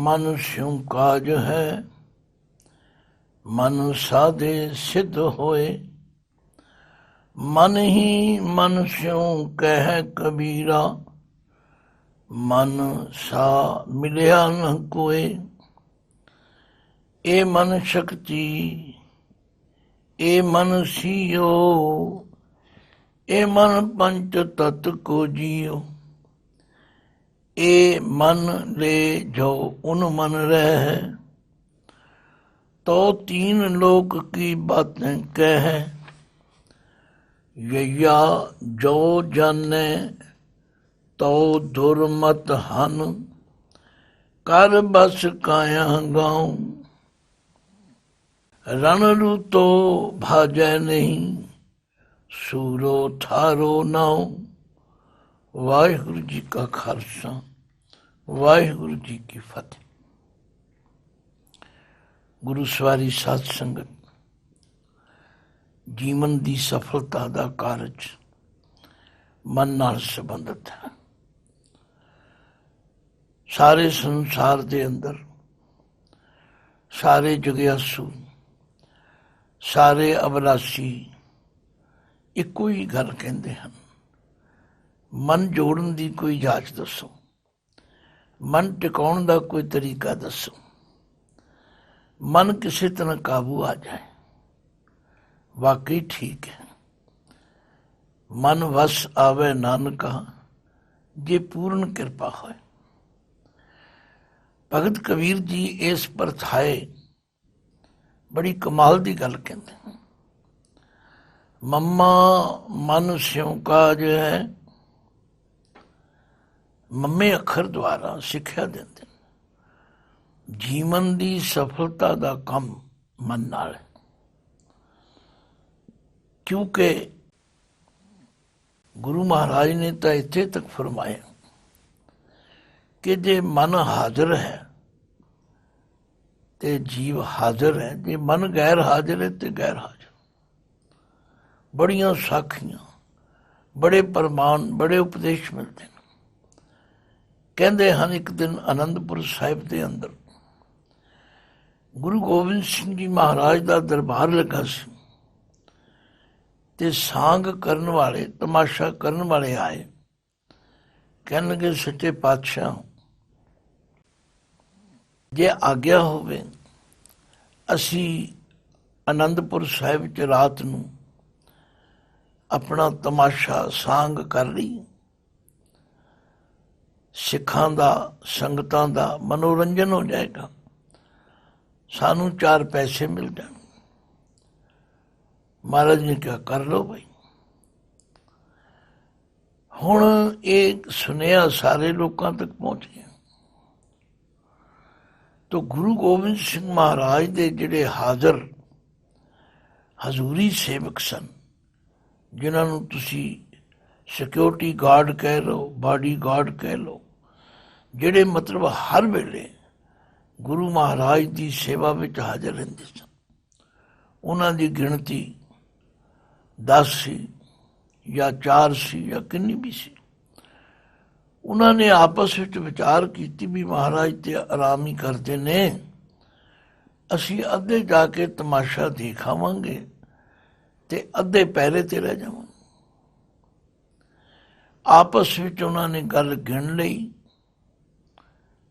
मन स्यों काज है, मन साधे सिद्ध होए। मन ही मन स्यों कह कबीरा, मन सा मिलिया न कोय। ए मन शक्ति ए मन सियो, ए मन पंच तत्व को जियो। ए मन ले जो उन मन रह, तो तीन लोक की बातें कह। यया जो जाने तो दुर्मत हन, कर बस काया गाँव। रण रूतो भाजै नहीं, सूरो थारो नाव। वाहिगुरु जी का खालसा, वाहिगुरु जी की फतेह। गुरु सवारी साध संगत, ਜੀਵਨ ਦੀ ਸਫਲਤਾ ਦਾ ਕਾਰਜ ਮਨ ਨਾਲ ਸੰਬੰਧਿਤ ਹੈ। ਸਾਰੇ ਸੰਸਾਰ ਦੇ ਅੰਦਰ ਸਾਰੇ ਜਗਿਆਸੂ, ਸਾਰੇ ਅਬਰਾਸੀ ਇੱਕੋ ਹੀ ਗੱਲ ਕਹਿੰਦੇ ਹਨ, ਮਨ ਜੋੜਨ ਦੀ ਕੋਈ ਜਾਂਚ ਦੱਸੋ, ਮਨ ਟਿਕਾਉਣ ਦਾ ਕੋਈ ਤਰੀਕਾ ਦੱਸੋ, ਮਨ ਕਿਸੇ ਤਰ੍ਹਾਂ ਕਾਬੂ ਆ ਜਾਏ। वाकई ठीक है, मन वस आवे नानका, जे पूर्ण कृपा होए। भगत कबीर जी इस परथाए बड़ी कमाल की गल कहते। मम्मा मन स्यों काज है, मम्मे अखर द्वारा सिक्ख्या देंदे। जीवन की सफलता का काम मन नाल है, क्योंकि गुरु महाराज ने तो इत्थे तक फरमाया कि जे मन हाजिर है तो जीव हाजिर है, जे मन गैर हाजिर है तो गैर हाजिर। बड़ियां साखियां, बड़े प्रमाण, बड़े उपदेश मिलते हैं। कहते हैं एक दिन आनंदपुर साहिब के अंदर गुरु गोबिंद सिंह जी महाराज का दरबार लगा सी, ते सांग करन वाले, तमाशा करन वाले आए। कहणगे सच्चे पातशाह, जे आग्या होवे असी आनंदपुर साहिब च रात नूं अपना तमाशा सांग कर लई, सिखां दा, संगतां दा मनोरंजन हो जाएगा, सानू 4 पैसे मिल जाए। महाराज ने क्या कर लो भाई। हुण एक सुनिया सारे लोगों तक पहुंच गया। तो गुरु गोबिंद सिंह महाराज के जिहड़े हाजिर हजूरी सेवक सन, जिन्होंने तुसी सिक्योरिटी गार्ड कह लो, बॉडी गार्ड कह लो, जिहड़े मतलब हर वेले गुरु महाराज की सेवा में हाजिर रहंदे सन, उन्हां दी गिणती 10 सी या 4 सी या किन्नी भी सी। उन्होंने आपस में विचार की भी महाराज ते आराम ही करते ने, असी अद्धे जाके तमाशा देख आवांगे ते अद्धे पहरे ते रह जावांगे। आपस में उन्होंने गल गिण लई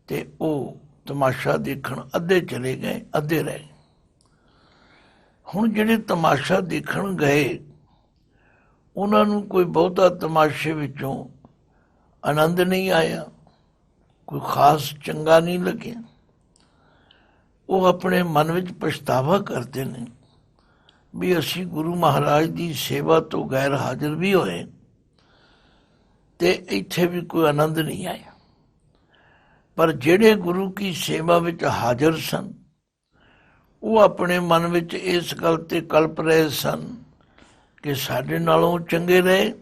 ते ओ तमाशा देखण अद्धे चले गए, अद्धे रह गए। हुण जिहड़े तमाशा देखण गए, उन्होंने कोई बहुता तमाशे विचों आनंद नहीं आया, कोई खास चंगा नहीं लगे। वो अपने मन विच पछतावा करते हैं भी असी गुरु महाराज की सेवा तो गैर हाजिर भी होए ते इत्थे भी कोई आनंद नहीं आया। पर जिहड़े गुरु की सेवा विच हाजिर सन, वो अपने मन विच इस गल ते कल्प रहे सन कि साडे नालों चंगे रहे।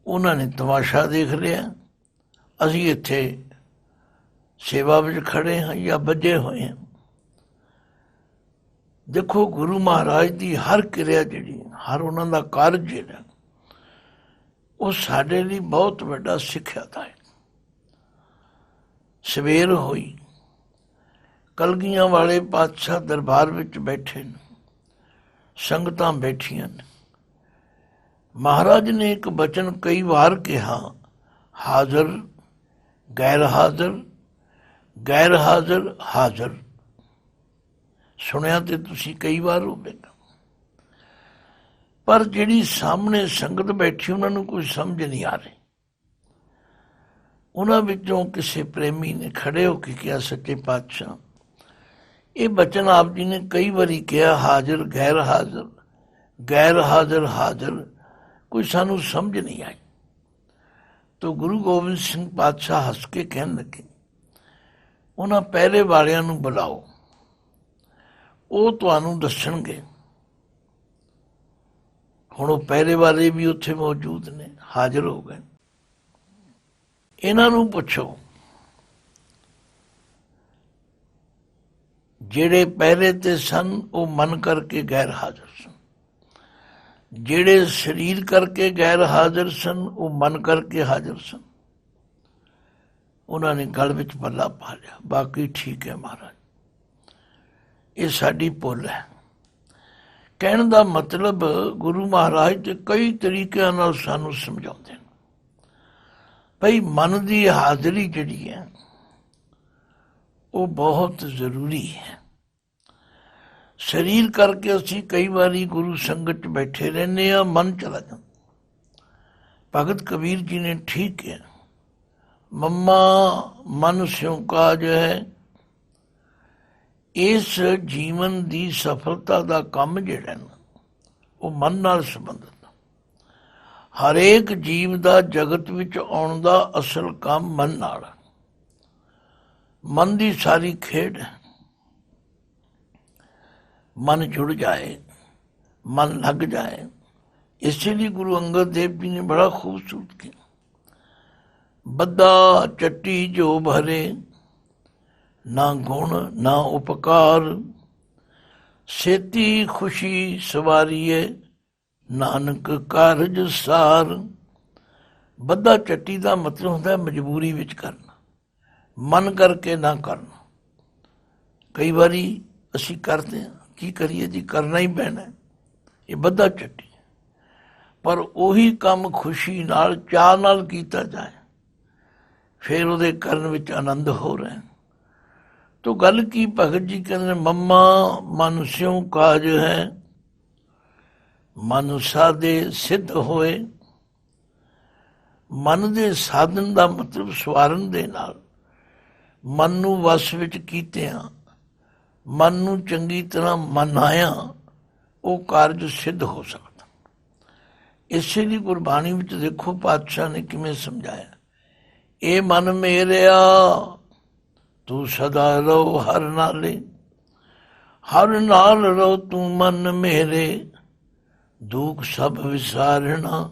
उन्होंने तमाशा देख लिया, असी इत्थे सेवा विच खड़े हैं या बजे हुए हैं। देखो गुरु महाराज की हर क्रिया जिहड़ी, हर उन्हों का कार्य जिहड़ा, वो साडे लई बहुत वड्डा सिक्ख्यादायक, ਸਵੇਰ ਹੋਈ, ਕਲਗੀਆਂ ਵਾਲੇ ਪਾਤਸ਼ਾਹ ਦਰਬਾਰ ਵਿੱਚ ਬੈਠੇ ਨੇ, ਸੰਗਤਾਂ ਬੈਠੀਆਂ ਨੇ। ਮਹਾਰਾਜ ਨੇ ਇੱਕ ਬਚਨ ਕਈ ਵਾਰ ਕਿਹਾ, ਹਾਜ਼ਰ, ਗੈਰ ਹਾਜ਼ਰ, ਗੈਰ ਹਾਜ਼ਰ, ਹਾਜ਼ਰ। ਸੁਣਿਆ ਤੇ ਤੁਸੀਂ ਕਈ ਵਾਰ ਹੋਵੇਗਾ, ਪਰ ਜਿਹੜੀ ਸਾਹਮਣੇ ਸੰਗਤ ਬੈਠੀ ਉਹਨਾਂ ਨੂੰ ਕੋਈ ਸਮਝ ਨਹੀਂ ਆ ਰਹੀ। ਉਹਨਾਂ ਵਿੱਚੋਂ ਕਿਸੇ ਪ੍ਰੇਮੀ ਨੇ ਖੜੇ ਹੋ ਕੇ ਕਿਹਾ, ਸੱਚੇ ਪਾਤਸ਼ਾਹ, ਇਹ ਬਚਨ ਆਪ ਜੀ ਨੇ ਕਈ ਵਾਰੀ ਕਿਹਾ, ਹਾਜ਼ਰ, ਗੈਰ ਹਾਜ਼ਰ, ਗੈਰ ਹਾਜ਼ਰ, ਹਾਜ਼ਰ, ਕੋਈ ਸਾਨੂੰ ਸਮਝ ਨਹੀਂ ਆਈ। ਤਾਂ ਗੁਰੂ ਗੋਬਿੰਦ ਸਿੰਘ ਪਾਤਸ਼ਾਹ ਹੱਸ ਕੇ ਕਹਿਣ ਲੱਗੇ, ਉਹਨਾਂ ਪਹਿਰੇ ਵਾਲਿਆਂ ਨੂੰ ਬੁਲਾਓ, ਉਹ ਤੁਹਾਨੂੰ ਦੱਸਣਗੇ। ਹੁਣ ਉਹ ਪਹਿਰੇ ਵਾਲੇ ਵੀ ਉੱਥੇ ਮੌਜੂਦ ਨੇ, ਹਾਜ਼ਰ ਹੋ ਗਏ। ਇਹਨਾਂ ਨੂੰ ਪੁੱਛੋ, ਜਿਹੜੇ ਪਹਿਰੇ ਤੇ ਸਨ ਉਹ ਮਨ ਕਰਕੇ ਗੈਰ ਹਾਜ਼ਰ ਸਨ, ਜਿਹੜੇ ਸਰੀਰ ਕਰਕੇ ਗੈਰ ਹਾਜ਼ਰ ਸਨ ਉਹ ਮਨ ਕਰਕੇ ਹਾਜ਼ਰ ਸਨ। ਉਹਨਾਂ ਨੇ ਗਲ ਵਿੱਚ ਪੱਲਾ ਪਾ ਲਿਆ, ਬਾਕੀ ਠੀਕ ਹੈ ਮਹਾਰਾਜ, ਇਹ ਸਾਡੀ ਭੁੱਲ ਹੈ। ਕਹਿਣ ਦਾ ਮਤਲਬ ਗੁਰੂ ਮਹਾਰਾਜ ਤੇ ਕਈ ਤਰੀਕਿਆਂ ਨਾਲ ਸਾਨੂੰ ਸਮਝਾਉਂਦੇ ਨੇ, ਭਈ ਮਨ ਦੀ ਹਾਜ਼ਰੀ ਜਿਹੜੀ ਹੈ ਉਹ ਬਹੁਤ ਜ਼ਰੂਰੀ ਹੈ। ਸਰੀਰ ਕਰਕੇ ਅਸੀਂ ਕਈ ਵਾਰੀ ਗੁਰੂ ਸੰਗਤ 'ਚ ਬੈਠੇ ਰਹਿੰਦੇ ਹਾਂ, ਮਨ ਚਲਾ ਜਾਂਦਾ। ਭਗਤ ਕਬੀਰ ਜੀ ਨੇ ਠੀਕ ਕਿਹਾ, ਮੰਮਾ ਮਨ ਸਿਉ ਕਾਜ ਹੈ। ਇਸ ਜੀਵਨ ਦੀ ਸਫਲਤਾ ਦਾ ਕੰਮ ਜਿਹੜਾ ਨਾ ਉਹ ਮਨ ਨਾਲ ਸੰਬੰਧਿਤ। ਹਰੇਕ ਜੀਵ ਦਾ ਜਗਤ ਵਿੱਚ ਆਉਣ ਦਾ ਅਸਲ ਕੰਮ ਮਨ ਨਾਲ, ਮਨ ਦੀ ਸਾਰੀ ਖੇਡ ਹੈ। ਮਨ ਜੁੜ ਜਾਏ, ਮਨ ਲੱਗ ਜਾਏ। ਇਸੇ ਲਈ ਗੁਰੂ ਅੰਗਦ ਦੇਵ ਜੀ ਨੇ ਬੜਾ ਖੂਬਸੂਰਤ ਕਿਹਾ, ਬੱਧਾ ਚੱਟੀ ਜੋ ਭਰੇ, ਨਾ ਗੁਣ ਨਾ ਉਪਕਾਰ, ਸੇਤੀ ਖੁਸ਼ੀ ਸਵਾਰੀਏ, ਨਾਨਕ ਕਾਰਜ ਸਾਰ। ਬੱਧਾ ਚੱਟੀ ਦਾ ਮਤਲਬ ਹੁੰਦਾ ਮਜਬੂਰੀ ਵਿੱਚ ਕਰਨਾ, ਮਨ ਕਰਕੇ ਨਾ ਕਰਨਾ। ਕਈ ਵਾਰੀ ਅਸੀਂ ਕਰਦੇ ਹਾਂ, ਕੀ ਕਰੀਏ ਜੀ, ਕਰਨਾ ਹੀ ਪੈਣਾ, ਇਹ ਬੱਧਾ ਚੱਟੀ। ਪਰ ਉਹੀ ਕੰਮ ਖੁਸ਼ੀ ਨਾਲ, ਚਾਅ ਨਾਲ ਕੀਤਾ ਜਾਏ, ਫਿਰ ਉਹਦੇ ਕਰਨ ਵਿੱਚ ਆਨੰਦ ਹੋ ਰਿਹਾ। ਤੋ ਗੱਲ ਕੀ ਭਗਤ ਜੀ ਕਹਿੰਦੇ, ਮੰਮਾ ਮਨ ਸਿਉ ਕਾਜ ਹੈ, ਮਨ ਸਾਧੇ ਸਿੱਧ ਹੋਏ। ਮਨ ਦੇ ਸਾਧਨ ਦਾ ਮਤਲਬ ਸਵਾਰਨ ਦੇ ਨਾਲ, ਮਨ ਨੂੰ ਵਸ ਵਿੱਚ ਕੀਤਿਆਂ, ਮਨ ਨੂੰ ਚੰਗੀ ਤਰ੍ਹਾਂ ਮਨਾਇਆ, ਉਹ ਕਾਰਜ ਸਿੱਧ ਹੋ ਸਕਦਾ। ਇਸੇ ਲਈ ਗੁਰਬਾਣੀ ਵਿੱਚ ਦੇਖੋ ਪਾਤਸ਼ਾਹ ਨੇ ਕਿਵੇਂ ਸਮਝਾਇਆ, ਇਹ ਮਨ ਮੇਰਿਆ ਤੂੰ ਸਦਾ ਰਹੋ ਹਰ ਨਾਲੇ, ਹਰ ਨਾਲ ਰਹੋ ਤੂੰ ਮਨ ਮੇਰੇ, ਦੁੱਖ ਸਭ ਵਿਸਾਰਣਾ,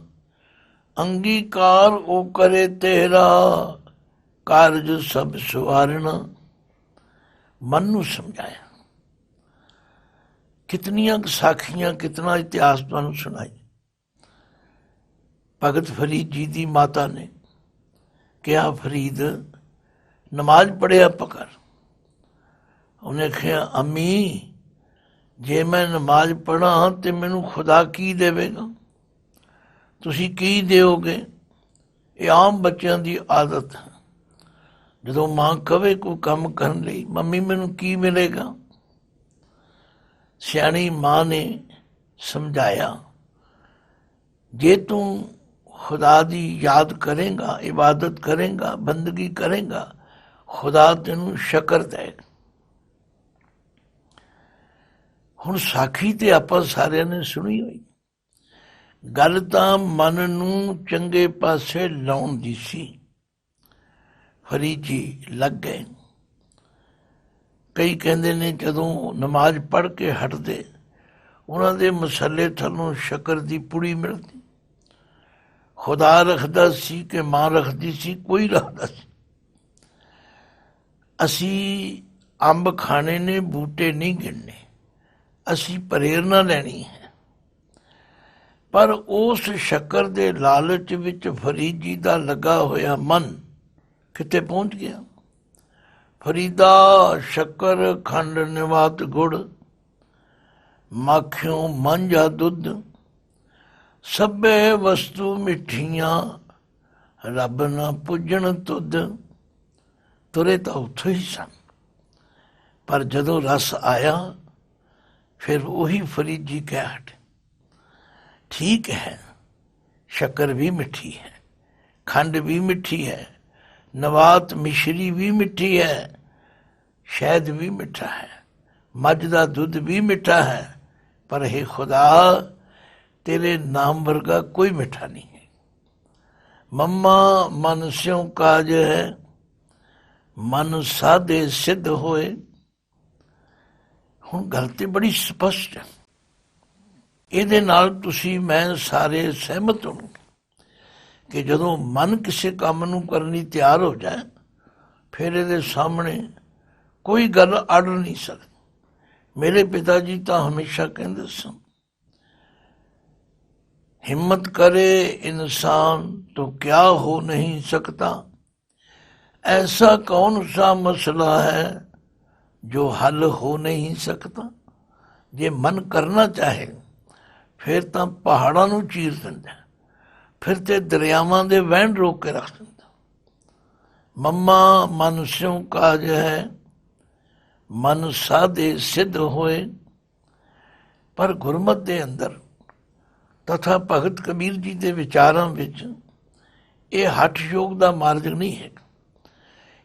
ਅੰਗੀਕਾਰ ਉਹ ਕਰੇ ਤੇਰਾ, ਕਾਰਜ ਸਭ ਸਵਾਰਣਾ। ਮਨ ਨੂੰ ਸਮਝਾਇਆ। ਕਿਤਨੀਆਂ ਸਾਖੀਆਂ, ਕਿਤਨਾ ਇਤਿਹਾਸ ਤੁਹਾਨੂੰ ਸੁਣਾਈ। ਭਗਤ ਫਰੀਦ ਜੀ ਦੀ ਮਾਤਾ ਨੇ ਕਿਹਾ, ਫਰੀਦ ਨਮਾਜ਼ ਪੜ੍ਹਿਆ ਪਕਰ। ਉਹਨੇ ਕਿਹਾ, ਅੰਮੀ ਜੇ ਮੈਂ ਨਮਾਜ਼ ਪੜ੍ਹਾਂ ਤੇ ਮੈਨੂੰ ਖੁਦਾ ਕੀ ਦੇਵੇਗਾ, ਤੁਸੀਂ ਕੀ ਦਿਓਗੇ? ਇਹ ਆਮ ਬੱਚਿਆਂ ਦੀ ਆਦਤ ਹੈ, ਜਦੋਂ ਮਾਂ ਕਵੇ ਕੋਈ ਕੰਮ ਕਰਨ ਲਈ, ਮੰਮੀ ਮੈਨੂੰ ਕੀ ਮਿਲੇਗਾ? ਸਿਆਣੀ ਮਾਂ ਨੇ ਸਮਝਾਇਆ, ਜੇ ਤੂੰ ਖੁਦਾ ਦੀ ਯਾਦ ਕਰੇਗਾ, ਇਬਾਦਤ ਕਰੇਗਾ, ਬੰਦਗੀ ਕਰੇਗਾ, ਖੁਦਾ ਤੈਨੂੰ ਸ਼ਕਰ ਦੇਗਾ। ਹੁਣ ਸਾਖੀ ਤੇ ਆਪਾਂ ਸਾਰਿਆਂ ਨੇ ਸੁਣੀ ਹੋਈ। ਗੱਲ ਤਾਂ ਮਨ ਨੂੰ ਚੰਗੇ ਪਾਸੇ ਲਾਉਣ ਦੀ ਸੀ। ਫਰੀਦ ਜੀ ਲੱਗ ਗਏ। ਕਈ ਕਹਿੰਦੇ ਨੇ ਜਦੋਂ ਨਮਾਜ਼ ਪੜ੍ਹ ਕੇ ਹਟਦੇ, ਉਹਨਾਂ ਦੇ ਮਸੱਲੇ ਥੱਲੋਂ ਸ਼ੱਕਰ ਦੀ ਪੁੜੀ ਮਿਲਦੀ। ਖੁਦਾ ਰੱਖਦਾ ਸੀ ਕਿ ਮਾਂ ਰੱਖਦੀ ਸੀ, ਕੋਈ ਰੱਖਦਾ ਸੀ। ਅਸੀਂ ਅੰਬ ਖਾਣੇ ਨੇ, ਬੂਟੇ ਨਹੀਂ ਗਿਣਨੇ, ਅਸੀਂ ਪ੍ਰੇਰਨਾ ਲੈਣੀ ਹੈ। ਪਰ ਉਸ ਸ਼ੱਕਰ ਦੇ ਲਾਲਚ ਵਿੱਚ ਫਰੀਦ ਜੀ ਦਾ ਲੱਗਾ ਹੋਇਆ ਮਨ ਕਿਤੇ ਪਹੁੰਚ ਗਿਆ। फरीदा शक्कर खंड निवात गुड़, माखियों मांझा दुध, सभे वस्तु मिठियां, रब ना पुजन तुद। तुरे तो उत्थों ही सन, पर जदों रस आया फिर वही फरीद जी कह हटे, ठीक है शक्कर भी मिठी है, खंड भी मिठी है, नवात मिश्री भी मिठी है, शहद भी मिठा है, मझ का दुध भी मिठा है, पर हे खुदा तेरे नाम वर्गा कोई मिठा नहीं है। मम्मा मन स्यों काज है, मन साधे सिद्ध होए। हुण गल ते बड़ी स्पष्ट है, ਇਹਦੇ ਨਾਲ ਤੁਸੀਂ ਮੈਂ ਸਾਰੇ ਸਹਿਮਤ ਹੋ ਕਿ ਜਦੋਂ ਮਨ ਕਿਸੇ ਕੰਮ ਨੂੰ ਕਰਨ ਲਈ ਤਿਆਰ ਹੋ ਜਾਏ ਫਿਰ ਇਹਦੇ ਸਾਹਮਣੇ ਕੋਈ ਗੱਲ ਅੜ ਨਹੀਂ ਸਕਦੀ। ਮੇਰੇ ਪਿਤਾ ਜੀ ਤਾਂ ਹਮੇਸ਼ਾ ਕਹਿੰਦੇ ਸਨ, हिम्मत करे इंसान तो क्या हो नहीं सकता, ऐसा कौन सा मसला है जो हल हो नहीं सकता। जे मन करना चाहे फिर तो पहाड़ों नूं चीर दिंदा, फिर तो दरियावां दे वहण रोक के रख दिंदा। मम्मा मन स्यों काज है, मन साधे सिद्ध होए। पर गुरमत दे अंदर तथा भगत कबीर जी के विचारों विच ये हठ योग का मार्ग नहीं है।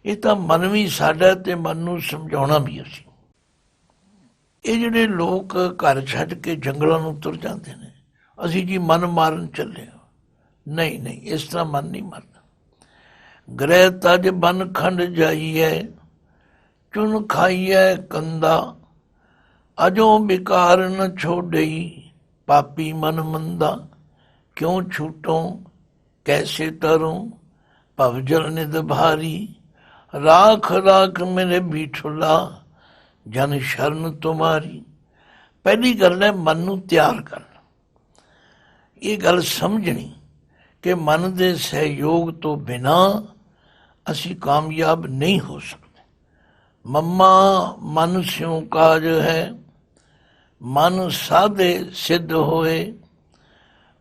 ये तो मन भी साडा ते मन नूं समझाउणा भी असीं। ये जिहड़े लोग घर छड्ड के जंगलों नूं तुर जाते हैं, असीं जी मन मारन चले, नहीं नहीं इस तरह मन नहीं मरदा। ग्रह तज बन खंड जाइए, चुन खाइए कंदा, अजों बिकार न छोड़ई, पापी मन मंदा। क्यों छूटों कैसे तरूं, भवजल निद भारी। राख राख मेरे बीठुला, जन शरण तुम्हारी। पहली गल है मन नूं तैयार करना। ये गल समझनी कि मन के सहयोग तो बिना असी कामयाब नहीं हो सकते। मम्मा मन स्यों काज है, मन साधे सिद्ध होए।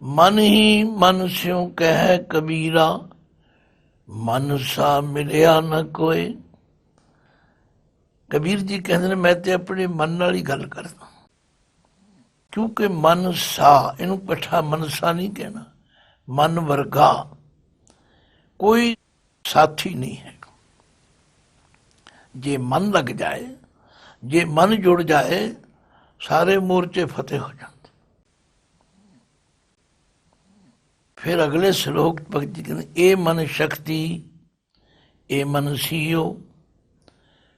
मन ही मन स्यों कह कबीरा, मन सा मिलिया न कोई। कबीर जी कहते हैं मैं तो अपने मन नाल ही गल करदा, क्योंकि मन सा इनू कट्ठा मनसा नहीं कहना, मन वर्गा कोई साथी नहीं है। जे मन लग जाए, जे मन जुड़ जाए, सारे मोर्चे फतेह हो जाते। फिर अगले श्लोक भगत जी कहते ए मन शक्ति, ए मन सीओ।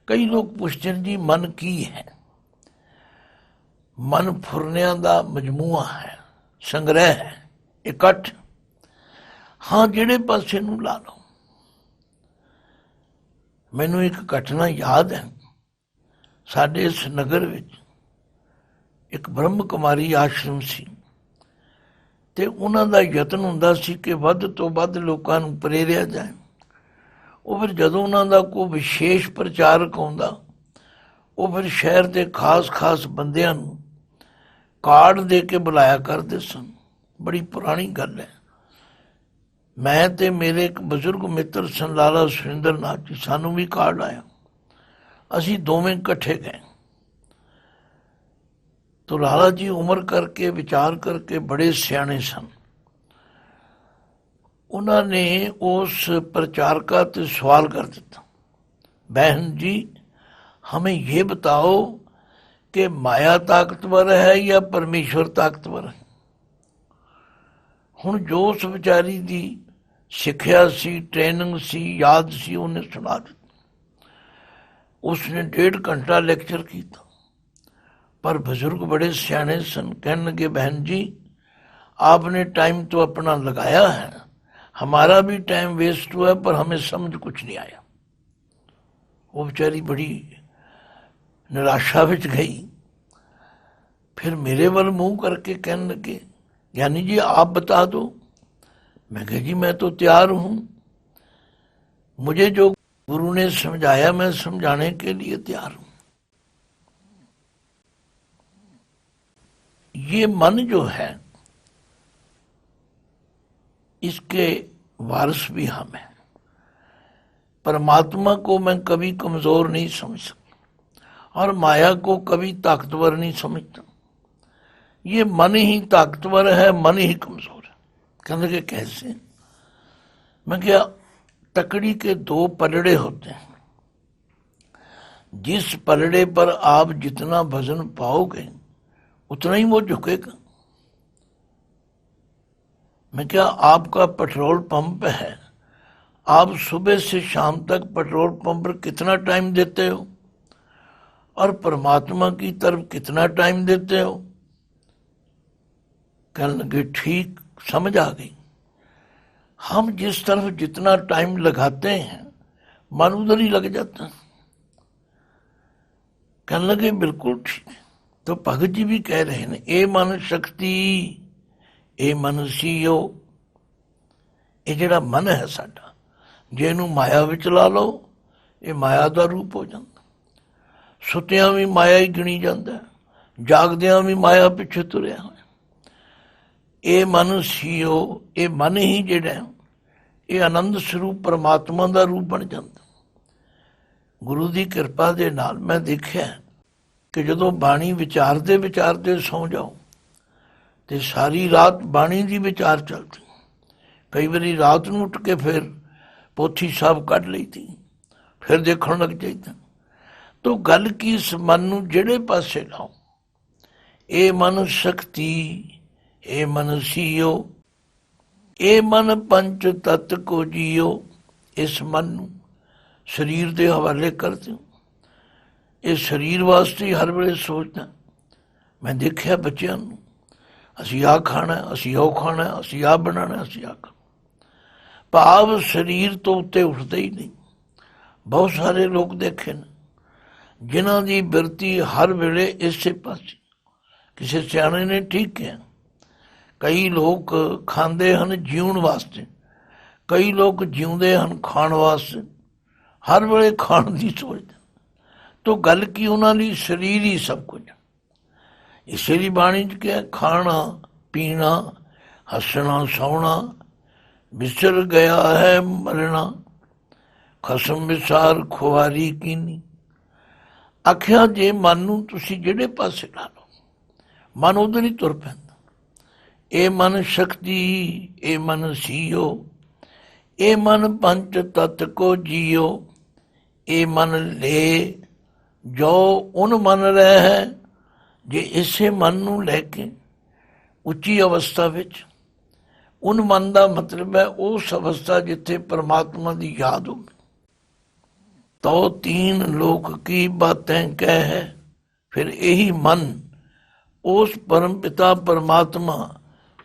कई लोग पूछते हैं जी मन की है। मन फुरनिया का मजमूआ है, संग्रह है, इकट्ठ। हाँ जिहड़े पासे नूं ला लो। मैनू एक घटना याद है, साडे इस नगर विच एक ब्रह्म कुमारी आश्रम सी ते उन्हां दा यतन हुंदा सी कि वध तो वध लोकां नूं प्रेरिया जाए। वो फिर जदों उन्हां दा कोई विशेष प्रचारक आउंदा, वो फिर शहर के खास खास बंदियां नूं कार्ड दे के बुलाया करते सन। बड़ी पुरानी गल है। मैं ते मेरे एक बजुर्ग मित्र सन लाला सुरेंद्र नाथ जी, सानू भी कार्ड आया। असी दोवें इकट्ठे गए। तो लाला जी उम्र करके विचार करके बड़े सियाने सन। उन्होंने उस प्रचारका से सवाल कर दिता, बहन जी हमें ये बताओ कि माया ताकतवर है या परमेश्वर ताकतवर है। हुण जो उस विचारी की सिक्ख्या सी, ट्रेनिंग सी, याद सी, उन्हें सुना दी। उसने 1.5 घंटा लेक्चर किया। पर बुजुर्ग बड़े सियाने सन, कहने लगे बहन जी आपने टाइम तो अपना लगाया है, हमारा भी टाइम वेस्ट हुआ, पर हमें समझ कुछ नहीं आया। वो बेचारी बड़ी निराशा विच गई। फिर मेरे वाल मुंह करके कहने लगे यानी जी आप बता दो। मैं कहा जी मैं तो तैयार हूं, मुझे जो गुरु ने समझाया, मैं समझाने के लिए तैयार हूं। ये मन जो है इसके वारिस भी हम हैं। परमात्मा को मैं कभी कमजोर नहीं समझ सकता और माया को कभी ताकतवर नहीं समझता। ये मन ही ताकतवर है, मन ही कमजोर है। कहने के कैसे? मैं क्या, तकड़ी के दो पलड़े होते हैं, जिस पलड़े पर आप जितना वजन पाओगे उतना ही वो झुकेगा। मैं क्या, आपका पेट्रोल पंप है, आप सुबह से शाम तक पेट्रोल पंप पर कितना टाइम देते हो और परमात्मा की तरफ कितना टाइम देते हो? कहने लगे ठीक, समझ आ गई। हम जिस तरफ जितना टाइम लगाते हैं मन उधर ही लग जाता है। कहने लगे बिल्कुल ठीक है। तो भगत जी भी कह रहे हैं, ए मन शक्ति, ए मन सीयो। ये ਜਿਹੜਾ मन है साडा, ਜੇ ਇਹਨੂੰ ਮਾਇਆ ਵਿੱਚ ਲਾ ਲਓ ਇਹ ਮਾਇਆ ਦਾ ਰੂਪ ਹੋ ਜਾਂਦਾ। ਸੁੱਤਿਆਂ ਵੀ ਮਾਇਆ ਹੀ ਗਿਣੀ ਜਾਂਦਾ, ਜਾਗਦਿਆਂ ਵੀ ਮਾਇਆ ਪਿੱਛੇ ਤੁਰਿਆ ਹੋਇਆ। ਇਹ ਮਨ ਸੀਓ, ਇਹ ਮਨ ਹੀ ਜਿਹੜਾ ਇਹ ਆਨੰਦ ਸਰੂਪ ਪਰਮਾਤਮਾ ਦਾ ਰੂਪ ਬਣ ਜਾਂਦਾ। ਗੁਰੂ ਦੀ ਕਿਰਪਾ ਦੇ ਨਾਲ ਮੈਂ ਦੇਖਿਆ ਕਿ ਜਦੋਂ ਬਾਣੀ ਵਿਚਾਰਦੇ ਸੌਂ ਜਾਓ ਤੇ ਸਾਰੀ ਰਾਤ ਬਾਣੀ ਦੀ ਵਿਚਾਰ ਚੱਲਦੀ। ਕਈ ਵਾਰੀ ਰਾਤ ਨੂੰ ਉੱਠ ਕੇ ਫਿਰ ਪੋਥੀ ਸਾਹਿਬ ਕੱਢ ਲਈ ਤੀ, ਫਿਰ ਦੇਖਣ ਲੱਗ ਜਾਈਦਾ। ਤੋ ਗੱਲ ਕੀ, ਇਸ ਮਨ ਨੂੰ ਜਿਹੜੇ ਪਾਸੇ ਲਾਓ, ਇਹ ਮਨ ਸ਼ਕਤੀ, ਇਹ ਮਨ ਸੀਓ, ਇਹ ਮਨ ਪੰਚ ਤਤ ਕੋ ਜੀਓ। ਇਸ ਮਨ ਨੂੰ ਸਰੀਰ ਦੇ ਹਵਾਲੇ ਕਰ ਦਿਓ। ਇਹ ਸਰੀਰ ਵਾਸਤੇ ਹਰ ਵੇਲੇ ਸੋਚਦਾ। ਮੈਂ ਦੇਖਿਆ ਬੱਚਿਆਂ ਨੂੰ, ਅਸੀਂ ਆਹ ਖਾਣਾ, ਅਸੀਂ ਉਹ ਖਾਣਾ, ਅਸੀਂ ਆਹ ਬਣਾਉਣਾ, ਅਸੀਂ ਆਹ ਕਰਨਾ। ਭਾਵ ਸਰੀਰ ਤੋਂ ਉੱਤੇ ਉੱਠਦੇ ਹੀ ਨਹੀਂ। ਬਹੁਤ ਸਾਰੇ ਲੋਕ ਦੇਖੇ ਨੇ ਜਿਨ੍ਹਾਂ ਦੀ ਬਿਰਤੀ ਹਰ ਵੇਲੇ ਇਸੇ ਪਾਸੇ। ਕਿਸੇ ਸਿਆਣੇ ਨੇ ਠੀਕ ਕਿਹਾ, ਕਈ ਲੋਕ ਖਾਂਦੇ ਹਨ ਜਿਉਣ ਵਾਸਤੇ, ਕਈ ਲੋਕ ਜਿਉਂਦੇ ਹਨ ਖਾਣ ਵਾਸਤੇ, ਹਰ ਵੇਲੇ ਖਾਣ ਦੀ ਸੋਚਦੇ। ਤੋ ਗੱਲ ਕੀ, ਉਹਨਾਂ ਲਈ ਸਰੀਰ ਹੀ ਸਭ ਕੁਝ। ਇਸੇ ਲਈ ਬਾਣੀ 'ਚ ਕਿਹਾ, ਖਾਣਾ ਪੀਣਾ ਹੱਸਣਾ ਸੌਣਾ ਵਿਸਰ ਗਿਆ ਹੈ ਮਰਨਾ, ਖਸਮ ਵਿਸਾਰ ਖੁਆਰੀ ਕੀਨੀ। ਆਖਿਆ ਜੇ ਮਨ ਨੂੰ ਤੁਸੀਂ ਜਿਹੜੇ ਪਾਸੇ ਲਾ ਲਓ ਮਨ ਉਧਰ ਹੀ ਤੁਰ ਪੈਂਦਾ। ਇਹ ਮਨ ਸ਼ਕਤੀ, ਇਹ ਮਨ ਸੀਓ, ਇਹ ਮਨ ਪੰਚ ਤਤ ਕੋ ਜੀਓ। ਇਹ ਮਨ ਲੈ ਜੋ ਉਨ ਮਨ ਰਹਿ ਹੈ। ਜੇ ਇਸੇ ਮਨ ਨੂੰ ਲੈ ਕੇ ਉੱਚੀ ਅਵਸਥਾ ਵਿੱਚ, ਉਨ ਮਨ ਦਾ ਮਤਲਬ ਹੈ ਉਸ ਅਵਸਥਾ ਜਿੱਥੇ ਪਰਮਾਤਮਾ ਦੀ ਯਾਦ ਹੋਵੇ। ਤੋ ਤੀਨ ਲੋਕ ਕੀ ਬਾਤੇਂ ਕਹਿ ਹੈ। ਫਿਰ ਇਹੀ ਮਨ ਉਸ ਪਰਮ ਪਿਤਾ ਪਰਮਾਤਮਾ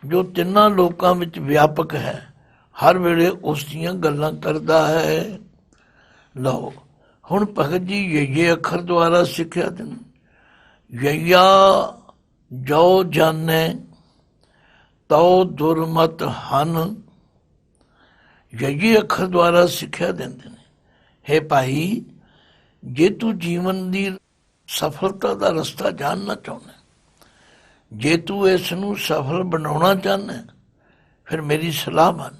ਜੋ ਤਿੰਨਾਂ ਲੋਕਾਂ ਵਿੱਚ ਵਿਆਪਕ ਹੈ, ਹਰ ਵੇਲੇ ਉਸ ਦੀਆਂ ਗੱਲਾਂ ਕਰਦਾ ਹੈ। ਲਓ ਹੁਣ ਭਗਤ ਜੀ ਯੇ ਅੱਖਰ ਦੁਆਰਾ ਸਿੱਖਿਆ ਦਿਨ। ਯਈਆ ਜੋ ਜਾਣੈ ਤਉ ਦੁਰਮਤ ਹਨ। ਯਈ ਅੱਖਰ ਦੁਆਰਾ ਸਿੱਖਿਆ ਦਿੰਦੇ ਨੇ, ਹੇ ਭਾਈ ਜੇ ਤੂੰ ਜੀਵਨ ਦੀ ਸਫਲਤਾ ਦਾ ਰਸਤਾ ਜਾਣਨਾ ਚਾਹੁੰਦਾ, ਜੇ ਤੂੰ ਇਸ ਨੂੰ ਸਫਲ ਬਣਾਉਣਾ ਚਾਹੁੰਦਾ, ਫਿਰ ਮੇਰੀ ਸਲਾਹ ਮੰਨ।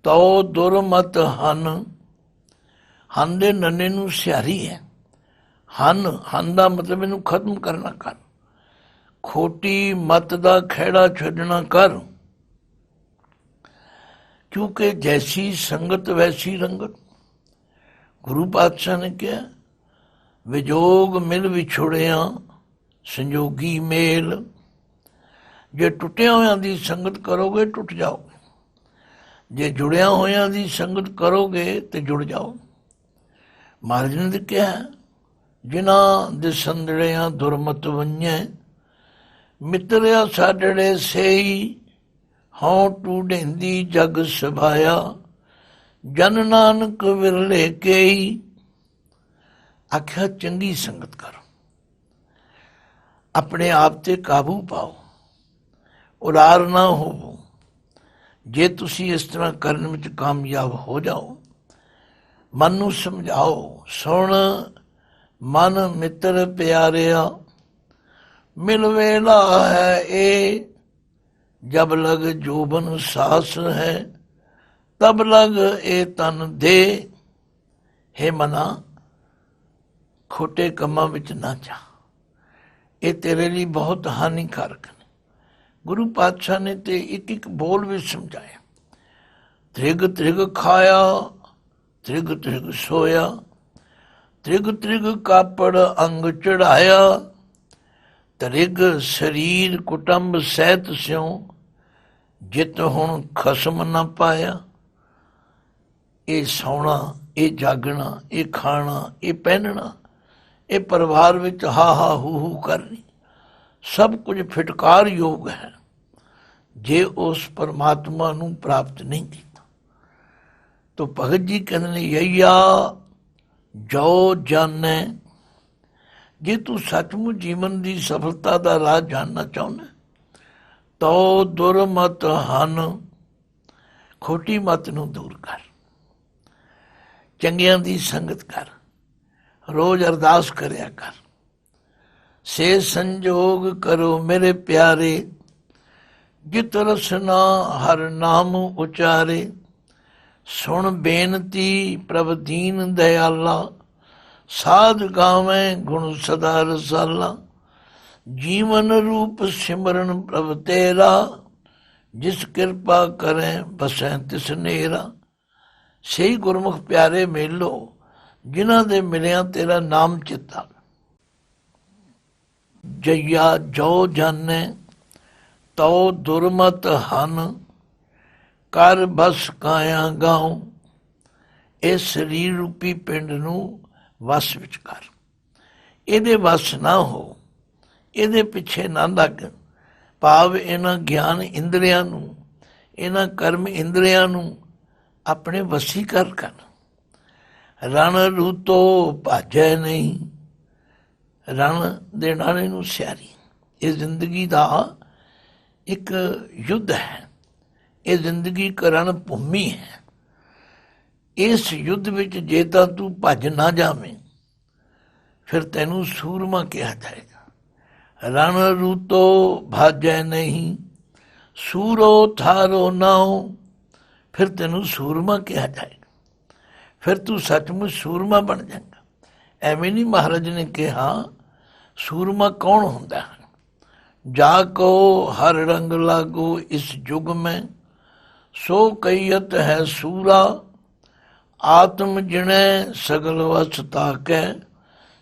ਤਉ ਦੁਰਮਤ ਹਨ। ਹਨ ਦੇ ਨੰਨੇ ਨੂੰ ਸਿਆਰੀ ਹੈ। ਹਨ ਦਾ ਮਤਲਬ ਇਹਨੂੰ ਖਤਮ ਕਰਨਾ ਕਰ। ਖੋਟੀ ਮਤ ਦਾ ਖਹਿੜਾ ਛੱਡਣਾ ਕਰ, ਕਿਉਂਕਿ ਜੈਸੀ ਸੰਗਤ ਵੈਸੀ ਰੰਗਤ। ਗੁਰੂ ਪਾਤਸ਼ਾਹ ਨੇ ਕਿਹਾ, ਵਿਜੋਗ ਮਿਲ ਵਿਛੋੜਿਆ ਸੰਜੋਗੀ ਮੇਲ। ਜੇ ਟੁੱਟਿਆਂ ਹੋਇਆਂ ਦੀ ਸੰਗਤ ਕਰੋਗੇ ਟੁੱਟ ਜਾਓਗੇ, ਜੇ ਜੁੜਿਆਂ ਹੋਇਆਂ ਦੀ ਸੰਗਤ ਕਰੋਗੇ ਤੇ ਜੁੜ ਜਾਓ। ਮਹਾਰਾਜ ਨੇ ਕਿਹਾ, ਜਿਨ੍ਹਾਂ ਦੇ ਸੰਦੜਿਆਂ ਦੁਰਮਤ ਵੰਝੈ, ਮਿੱਤਰਿਆ ਸਾਡੜੇ ਸੇਈ। ਹਉ ਟੂਢੇਂਦੀ ਜਗ ਸਭਾਇਆ, ਜਨ ਨਾਨਕ ਵਿਰਲੇ ਕੇਈ। ਆਖਿਆ ਚੰਗੀ ਸੰਗਤ ਕਰੋ, ਆਪਣੇ ਆਪ ਤੇ ਕਾਬੂ ਪਾਓ, ਉਦਾਰ ਨਾ ਹੋਵੋ। ਜੇ ਤੁਸੀਂ ਇਸ ਤਰ੍ਹਾਂ ਕਰਨ ਵਿੱਚ ਕਾਮਯਾਬ ਹੋ ਜਾਓ ਮਨ ਨੂੰ ਸਮਝਾਓ। ਸੁਣ ਮਨ ਮਿੱਤਰ ਪਿਆਰਿਆ, ਮਿਲ ਵੇਲਾ ਹੈ ਇਹ, ਜਬ ਲਗ ਜੋਬਨ ਸਾਸ ਹੈ, ਤਬ ਲਗ ਇਹ ਤਨ ਦੇ। ਹੇ ਮਨਾ, ਖੋਟੇ ਕੰਮਾਂ ਵਿੱਚ ਨਾ ਜਾ, ਇਹ ਤੇਰੇ ਲਈ ਬਹੁਤ ਹਾਨੀਕਾਰਕ ਨੇ। ਗੁਰੂ ਪਾਤਸ਼ਾਹ ਨੇ ਤੇ ਇੱਕ ਇੱਕ ਬੋਲ ਵਿੱਚ ਸਮਝਾਇਆ। ਤ੍ਰਿਗ ਤ੍ਰਿਗ ਖਾਇਆ, ਤ੍ਰਿਗ ਤ੍ਰਿਗ ਸੋਇਆ, ਤ੍ਰਿਗ ਤ੍ਰਿਗ ਕਾਪੜ ਅੰਗ ਚੜਾਇਆ, ਤ੍ਰਿਗ ਸਰੀਰ ਕੁਟੰਬ ਸਹਿਤ ਸਿਉ, ਜਿਤ ਹੁਣ ਖਸਮ ਨਾ ਪਾਇਆ। ਇਹ ਸੌਣਾ, ਇਹ ਜਾਗਣਾ, ਇਹ ਖਾਣਾ, ਇਹ ਪਹਿਨਣਾ, ਇਹ ਪਰਿਵਾਰ ਵਿੱਚ ਹਾ ਹਾ ਹੂ ਹੂ ਕਰਨੀ, ਸਭ ਕੁਝ ਫਿਟਕਾਰ ਯੋਗ ਹੈ ਜੇ ਉਸ ਪਰਮਾਤਮਾ ਨੂੰ ਪ੍ਰਾਪਤ ਨਹੀਂ ਕੀਤਾ। ਤੋ ਭਗਤ ਜੀ ਕਹਿੰਦੇ ਨੇ, ਯਈਆ ਜੋ ਜਾਣੈ, ਜੇ ਤੂੰ ਸੱਚਮੁੱਚ ਜੀਵਨ ਦੀ ਸਫਲਤਾ ਦਾ ਰਾਹ ਜਾਣਨਾ ਚਾਹੁੰਦਾ ਤੋ ਦੁਰਮਤ ਹਨ, ਖੋਟੀ ਮਤ ਨੂੰ ਦੂਰ ਕਰ, ਚੰਗਿਆਂ ਦੀ ਸੰਗਤ ਕਰ, ਰੋਜ਼ ਅਰਦਾਸ ਕਰਿਆ ਕਰ। ਸੇ ਸੰਜੋਗ ਕਰੋ ਮੇਰੇ ਪਿਆਰੇ, ਜਿਤ ਰਸਨਾ ਹਰ ਨਾਮ ਉਚਾਰੇ। ਸੁਣ ਬੇਨਤੀ ਪ੍ਰਭ ਦੀਨ ਦਇਆਲਾ, ਸਾਧ ਗਾਵੇਂ ਗੁਣ ਸਦਾ ਰਸਾਲਾ। ਜੀਵਨ ਰੂਪ ਸਿਮਰਨ ਪ੍ਰਭ ਤੇਰਾ, ਜਿਸ ਕਿਰਪਾ ਕਰੇ ਬਸੈ ਤਿਸ ਨੇਰਾ। ਸਹੀ ਗੁਰਮੁਖ ਪਿਆਰੇ ਮੇਲੋ, ਜਿਨ੍ਹਾਂ ਦੇ ਮਿਲਿਆ ਤੇਰਾ ਨਾਮ ਚਿੱਤਾ। ਜਈਆ ਜੋ ਜਾਣੈ ਤਉ ਦੁਰਮਤ ਹਨ, ਕਰ ਬਸ ਕਾਇਆ ਗਾਉ। ਇਸ ਸਰੀਰ ਰੂਪੀ ਪਿੰਡ ਨੂੰ ਵਸ ਵਿੱਚ ਕਰ, ਇਹਦੇ ਵਸ ਨਾ ਹੋ, ਇਹਦੇ ਪਿੱਛੇ ਨਾ ਲੱਗ। ਭਾਵ ਇਹਨਾਂ ਗਿਆਨ ਇੰਦਰੀਆਂ ਨੂੰ, ਇਹਨਾਂ ਕਰਮ ਇੰਦਰੀਆਂ ਨੂੰ ਆਪਣੇ ਵਸੀ ਕਰ। ਰਣ ਰੂਤੋ ਭਾਜੈ ਨਹੀਂ, ਰਣ ਦੇ ਨਾਲੇ ਨੂੰ ਸਿਆਰੀ। ਇਹ ਜ਼ਿੰਦਗੀ ਦਾ ਇੱਕ ਯੁੱਧ ਹੈ, ਇਹ ਜ਼ਿੰਦਗੀ ਇੱਕ ਰਣ ਭੂਮੀ ਹੈ। ਇਸ ਯੁੱਧ ਵਿੱਚ ਜੇ ਤਾਂ ਤੂੰ ਭੱਜ ਨਾ ਜਾਵੇਂ, ਫਿਰ ਤੈਨੂੰ ਸੂਰਮਾ ਕਿਹਾ ਜਾਏਗਾ। ਰਣ ਰੂਤੋ ਭਾਜੈ ਨਹੀਂ, ਸੂਰੋ ਥਾਰੋ ਨਾਉ, ਫਿਰ ਤੈਨੂੰ ਸੂਰਮਾ ਕਿਹਾ ਜਾਏਗਾ, ਫਿਰ ਤੂੰ ਸੱਚਮੁੱਚ ਸੂਰਮਾ ਬਣ ਜਾਏਗਾ। ਐਵੇਂ ਨਹੀਂ ਮਹਾਰਾਜ ਨੇ ਕਿਹਾ ਸੂਰਮਾ ਕੌਣ ਹੁੰਦਾ ਹੈ? ਜਾ ਕੋ ਹਰ ਰੰਗ ਲਾਗੋ ਇਸ ਯੁਗ ਮੈਂ, ਸੋ ਕਈਅਤ ਹੈ ਸੂਰਾ। ਆਤਮ ਜਿਣੈ ਸਗਲ ਵਸ ਤਾਕੈ,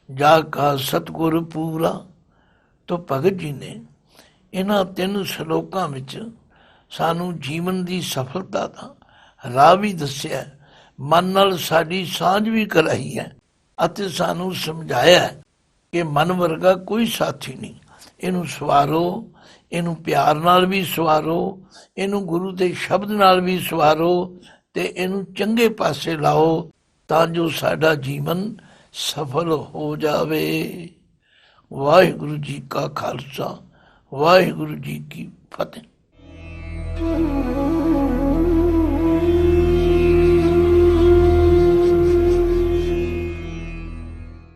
ਜਾ ਕਾ ਸਤਿਗੁਰ ਪੂਰਾ। ਤੋ ਭਗਤ ਜੀ ਨੇ ਇਹਨਾਂ 3 ਸ਼ਲੋਕਾਂ ਵਿੱਚ ਸਾਨੂੰ ਜੀਵਨ ਦੀ ਸਫਲਤਾ ਦਾ ਰਾਹ ਵੀ ਦੱਸਿਆ, ਮਨ ਨਾਲ ਸਾਡੀ ਸਾਂਝ ਵੀ ਕਰਾਈ ਹੈ ਅਤੇ ਸਾਨੂੰ ਸਮਝਾਇਆ ਕਿ ਮਨ ਵਰਗਾ ਕੋਈ ਸਾਥੀ ਨਹੀਂ। ਇਹਨੂੰ ਸਵਾਰੋ, ਇਹਨੂੰ ਪਿਆਰ ਨਾਲ ਵੀ ਸਵਾਰੋ, ਇਹਨੂੰ ਗੁਰੂ ਦੇ ਸ਼ਬਦ ਨਾਲ ਵੀ ਸਵਾਰੋ ਤੇ ਇਹਨੂੰ ਚੰਗੇ ਪਾਸੇ ਲਾਓ, ਤਾਂ ਜੋ ਸਾਡਾ ਜੀਵਨ ਸਫਲ ਹੋ ਜਾਵੇ। ਵਾਹਿਗੁਰੂ ਜੀ ਕਾ ਖਾਲਸਾ, ਵਾਹਿਗੁਰੂ ਜੀ ਕੀ ਫਤਿਹ।